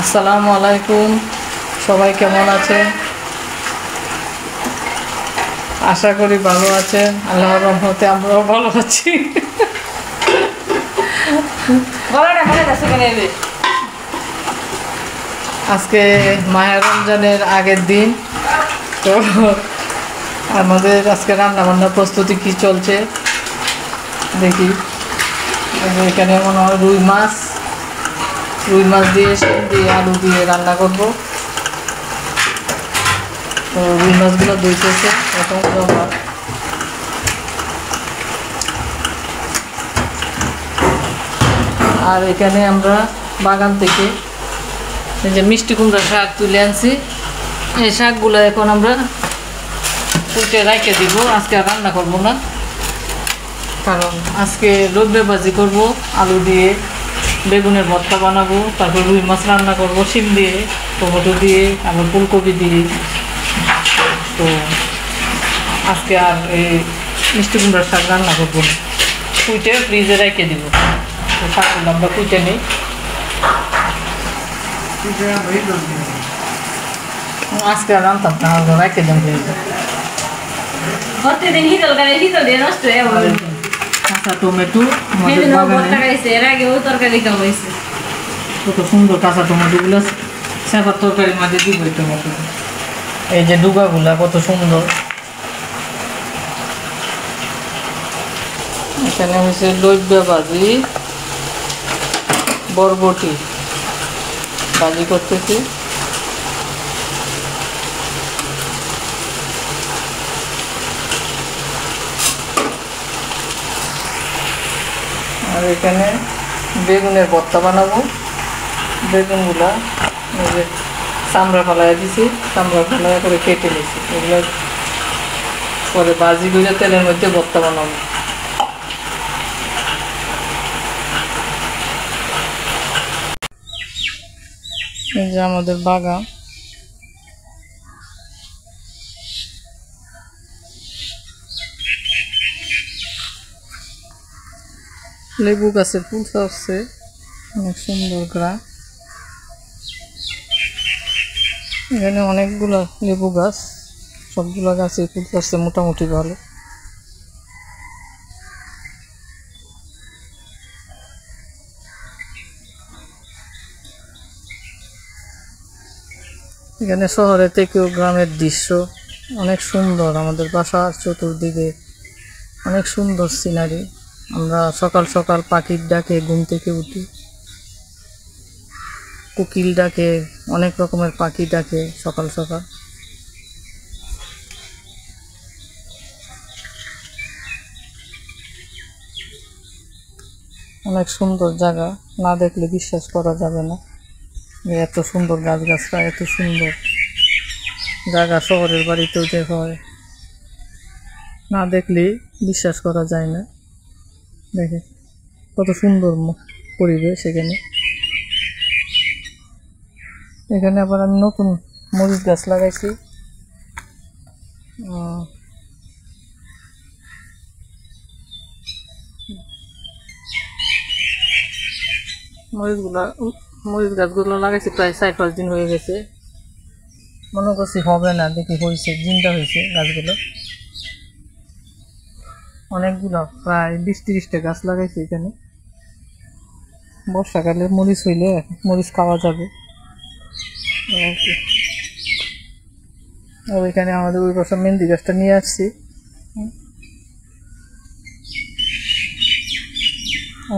আসসালামু আলাইকুম, সবাই কেমন আছেন? আশা করি ভালো আছেন। আল্লাহর রহমতে আমরাও ভালো আছি। আজকে মাহে রমজানের আগের দিন, তো আমাদের আজকে রান্না বান্নার প্রস্তুতি কি চলছে দেখি। এখানে মনে হয় রুই মাছ দিয়ে শিম দিয়ে আলু দিয়ে রান্না করব। তো রুই মাছগুলো ধুইতেছে এখন। আর এখানে আমরা বাগান থেকে এই যে মিষ্টি কুমড়া শাক তুলে আনছি। এই শাকগুলো এখন আমরা কুটে রেখে দিব। আজকে আর রান্না করবো না, কারণ আজকে রোদ্রে ভাজি করব, আলু দিয়ে বেগুনের ভর্তা বানাবো, তারপর রুই মাছ রান্না করব শিম দিয়ে, টমেটো দিয়ে, আবার ফুলকপি দিয়ে। তো আজকে আর এই মিষ্টি কুমড়ার শাক রান্না করবো না, কুইটে ফ্রিজে রেখে দিব। তো শাকগুলো আমরা কুইটে নিই। আজকে আর রান্তাম না, রেখে দেন ফ্রিজে। কাঁচা টমেটো, কত সুন্দর কাঁচা টমেটোগুলো সেবার তরকারির মাঝে দিব। এই টমেটো, এই যে ডুগাগুলা কত সুন্দর। এখানে হয়েছে লইব্বা ভাজি, বরবটি ভাজি করতেছি। আর এখানে বেগুনের ভর্তা বানাবো। বেগুনগুলা চামড়া ফেলাইয়া দিছি, চামড়া ফেলাইয়া করে কেটে নিছি। এগুলো পরে ভাজি করে তেলের মধ্যে ভর্তা বানাবো। এই যে আমাদের বাগান, লেবু গাছের ফুল আসছে, অনেক সুন্দর গ্রাম। এখানে অনেকগুলো লেবু গাছ, সবগুলো গাছে ফুল আসছে মোটামুটি ভালো। এখানে শহরের থেকেও গ্রামের দৃশ্য অনেক সুন্দর। আমাদের বাসার চতুর্দিকে অনেক সুন্দর সিনারি। আমরা সকাল সকাল পাখির ডাকে ঘুম থেকে উঠি, কোকিল ডাকে, অনেক রকমের পাখি ডাকে সকাল সকাল। অনেক সুন্দর জায়গা, না দেখলে বিশ্বাস করা যাবে না যে এত সুন্দর গাছগাছরা, এত সুন্দর জায়গা শহরের বাড়িতেও যে হয়, না দেখলে বিশ্বাস করা যায় না। দেখে কত সুন্দর পরিবেশ এখানে। এখানে আবার আমি নতুন মরিচ গাছ লাগাইছি। মরিচ গাছগুলো লাগাইছি প্রায় 4-5 দিন হয়ে গেছে। মনে করছি হবে না, দেখি হয়েছে, জিন্দা হয়েছে গাছগুলো অনেকগুলো, প্রায় 20-30টা গাছ লাগাইছি এখানে। বর্ষাকালে মরিচ হইলে মরিচ খাওয়া যাবে আর কি। ওইখানে আমাদের ওই বছর মেহেন্দি গাছটা নিয়ে আসছি,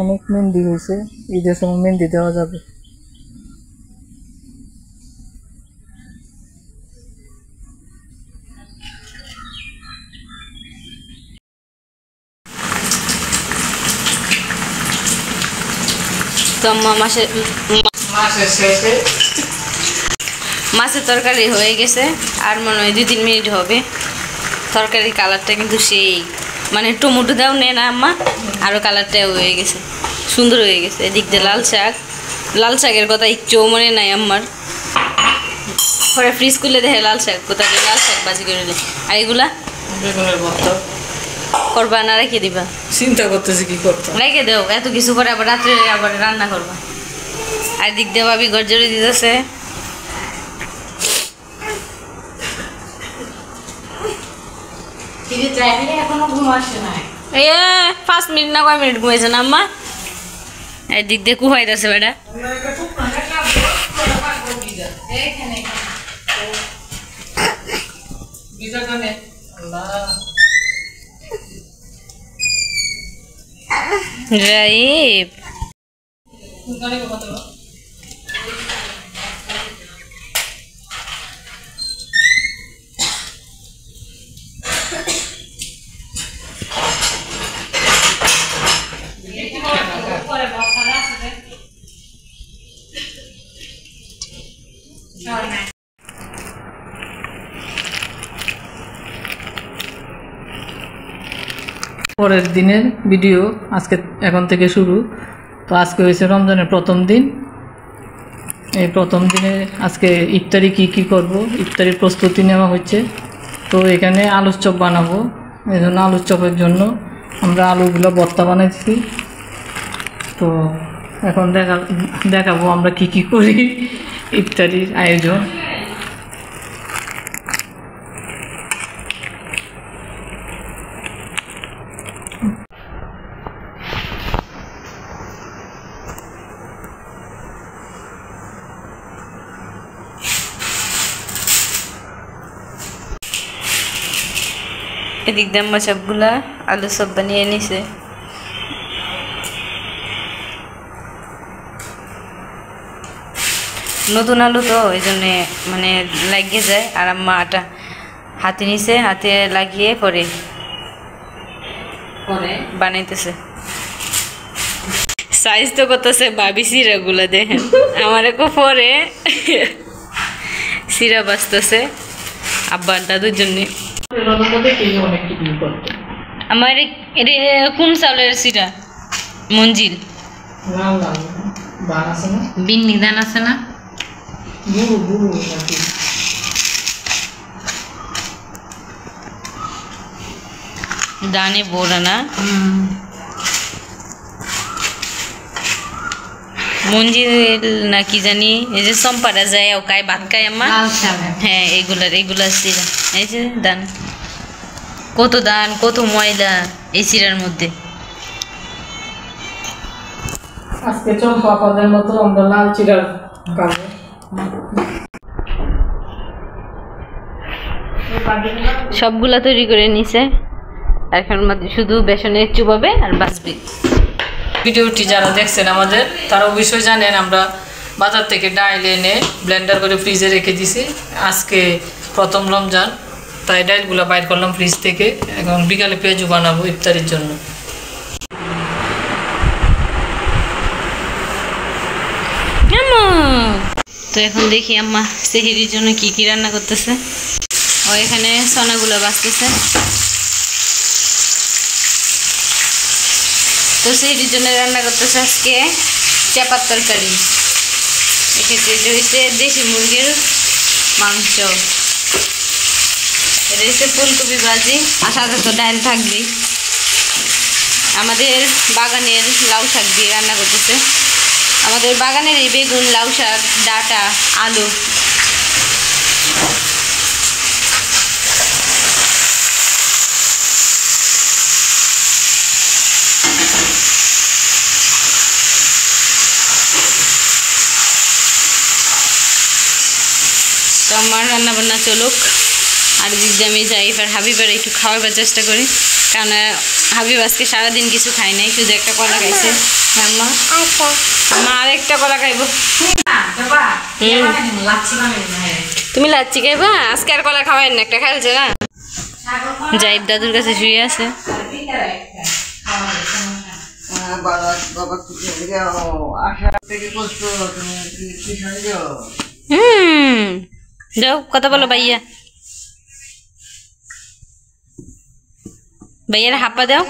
অনেক মেহেন্দি হয়েছে। ঈদের সময় মেহেন্দি দেওয়া যাবে। তো মাছের তরকারি হয়ে গেছে, আর মনে হয় 2-3 মিনিট হবে। তরকারির কালারটা কিন্তু সেই, মানে টমেটো দাও নে না আম্মা, আরও কালারটাও হয়ে গেছে, সুন্দর হয়ে গেছে। এদিক দিয়ে লাল শাকের কথা একটুও মনে নাই আম্মার। পরে ফ্রিজ করলে দেখে লাল শাক, কোথায় লাল শাক ভাজি করে নেই। আর এগুলা বেগুনের ভর্তা করবা না রেখে দিবা? চিন্তা করতেছি কি করতে। রেখে দেও, এত কিছু করে আবার রাত্রে আবার রান্না করবা। আর দিক দিয়ে ভাবি ঘর জড়ি দিতেছে। এখনো ঘুম আসে না। 5 মিনিট না কয় মিনিট ঘুমাইছে না আম্মা? এদিক দিয়ে কুহাইতেছে বেটা। রাইব পরের দিনের ভিডিও আজকে এখন থেকে শুরু। তো আজকে হয়েছে রমজানের প্রথম দিন। এই প্রথম দিনে আজকে ইফতারি কি করব, ইফতারির প্রস্তুতি নেওয়া হচ্ছে। তো এখানে আলুর চপ বানাবো, এই জন্য আলুর চপের জন্য আমরা আলুগুলো ভর্তা বানাইছি। তো এখন দেখাবো আমরা কি করি ইফতারির আয়োজন। এদিক দিয়ে সবগুলা আলু সব বানিয়ে নিছে। নতুন আলু তো ওই জন্যে মানে লাগিয়ে যায়। আর আম্মা আটা হাতে নিছে, হাতে লাগিয়ে পরে বানাইতেছে। সাইজ তো করতেছে ভাবি সিরাগুলো দেখেন। আমার পরে সিরা বাঁচতেছে আব্বার দাদুর জন্যে। আমার কোন চাউলের সিরা? মঞ্জিল বিন্নি দান আছে না? দানে বোরা না মঞ্জিল না কি জানি, এই যে সম্পারা যায় ও কায় ভাত খায় আম্মা। হ্যাঁ এগুলার সিরা। এই যে দান, কত ময়লা এই সিরার মধ্যে। আজকে চম্পাদের মতো আমরা লাল চিরা খাবো। সবগুলা তৈরি করে নিছে, এখন শুধু বেসনে চুবাবে আর বাঁচবে। ভিডিওটি যারা দেখছেন আমাদের, তারা অবশ্যই জানেন আমরা বাজার থেকে ডাইল এনে ব্লেন্ডার করে ফ্রিজে রেখে দিছি। আজকে প্রথম রমজান, তাই ডাইলগুলো বাইর করলাম ফ্রিজ থেকে। এখন বিকালে পেঁয়াজু বানাবো ইফতারির জন্য। তো এখন দেখি আম্মা সেহরির জন্য কি রান্না করতেছে। ও এখানে সোনাগুলো বাঁচতেছে। তো সেহরির জন্য রান্না করতেছে আজকে চাপার তরকারি। এক্ষেত্রে এটা হচ্ছে দেশি মুরগির মাংস, এটা হচ্ছে ফুলকপি ভাজি, আর সাথে তো ডাল থাকবেই। আমাদের বাগানের লাউ শাক দিয়ে রান্না করতেছে। আমাদের বাগানের এই বেগুন, লাউ শাক, ডাঁটা, আলু। তো আমার রান্না বান্না চলুক, আর দিক দিয়ে আমি যাই। এবার হাবিবার একটু খাওয়াবার চেষ্টা করি, কারণ হাবিব আজকে সারাদিন কিছু খাই নাই, শুধু একটা কলা খাইছে। আম্মা মা আর একটা কলা খাইবো। তুমি লাচ্ছি খাইবা? আজকে আর কলা খাওয়াই না, একটা খাইছে না। জাইব দাদুর কাছে শুয়ে আছে। যাও কথা বলো ভাইয়া। ভাইয়ার হাপ্পা দাও।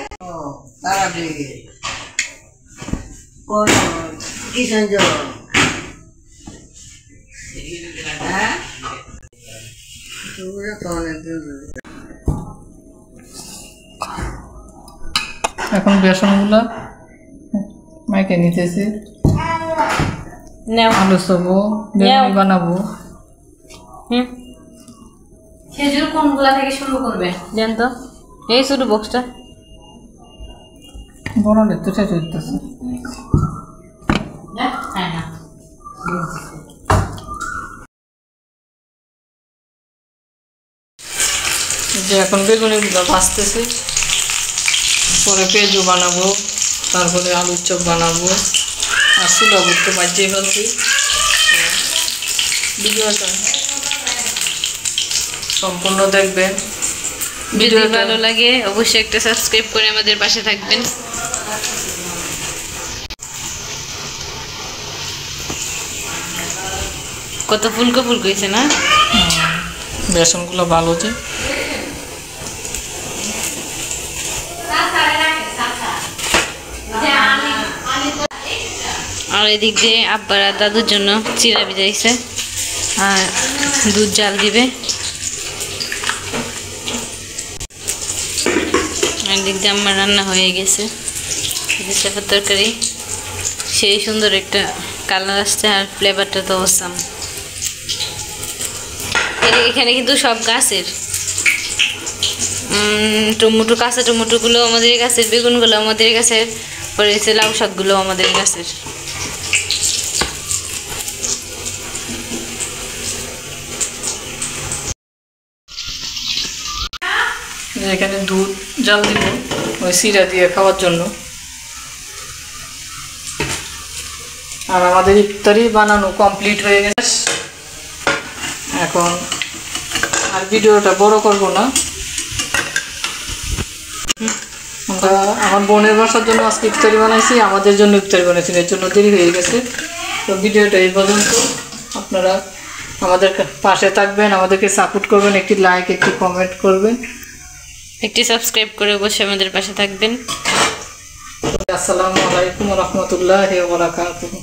এখন বেসনগুলো মাইকে নিতেছি। নাও আলু সবো বেগুনি বানাবো। খেজুর কোনগুলা থেকে শুরু করবে জান তো? এই ছোট বক্সটা বড় তো শেষ হইতেছে। যে এখন বেগুনিগুলো ভাজতেছে, পরে পেঁয়াজু বানাবো, তারপরে আলুর চপ বানাবো, আর চুলা করতে বাজিয়ে ফেলছি। ভিডিওটা সম্পূর্ণ দেখবেন। যদি ভালো লাগে অবশ্যই একটা সাবস্ক্রাইব করে আমাদের পাশে থাকবেন। কত ফুলকো ফুলকো হয়েছে না? বেসনগুলো ভালো যে। আর এদিক দিয়ে আব্বার আর দাদুর জন্য চিরা ভিজাইছে আর দুধ জাল দিবে। এদিক দিয়ে আমার রান্না হয়ে গেছে, চাপার তরকারি। সেই সুন্দর একটা কালার আসছে আর ফ্লেভারটা তো অসাম। এখানে কিন্তু সব গাছের টমেটো, কাঁচা টমেটোগুলো আমাদের গাছের, বেগুনগুলো আমাদের গাছের, পরে হচ্ছে লাউ শাকগুলো আমাদের গাছের। এখানে দুধ জাল দিব ওই সিরা দিয়ে খাওয়ার জন্য। আর আমাদের ইফতারি বানানো কমপ্লিট হয়ে গেছে। এখন আর ভিডিওটা বড় করব না। আমরা আমার বোনের বাসার জন্য আজকে ইফতারি বানাইছি, আমাদের জন্য ইফতারি বানাইছি, এর জন্য দেরি হয়ে গেছে। তো ভিডিওটা এই পর্যন্ত। আপনারা আমাদের পাশে থাকবেন, আমাদেরকে সাপোর্ট করবেন, একটি লাইক, একটি কমেন্ট করবেন, একটি সাবস্ক্রাইব করে অবশ্যই আমাদের পাশে থাকবেন। আসসালামু আলাইকুম ওয়া রাহমাতুল্লাহি ওয়া বারাকাতুহু।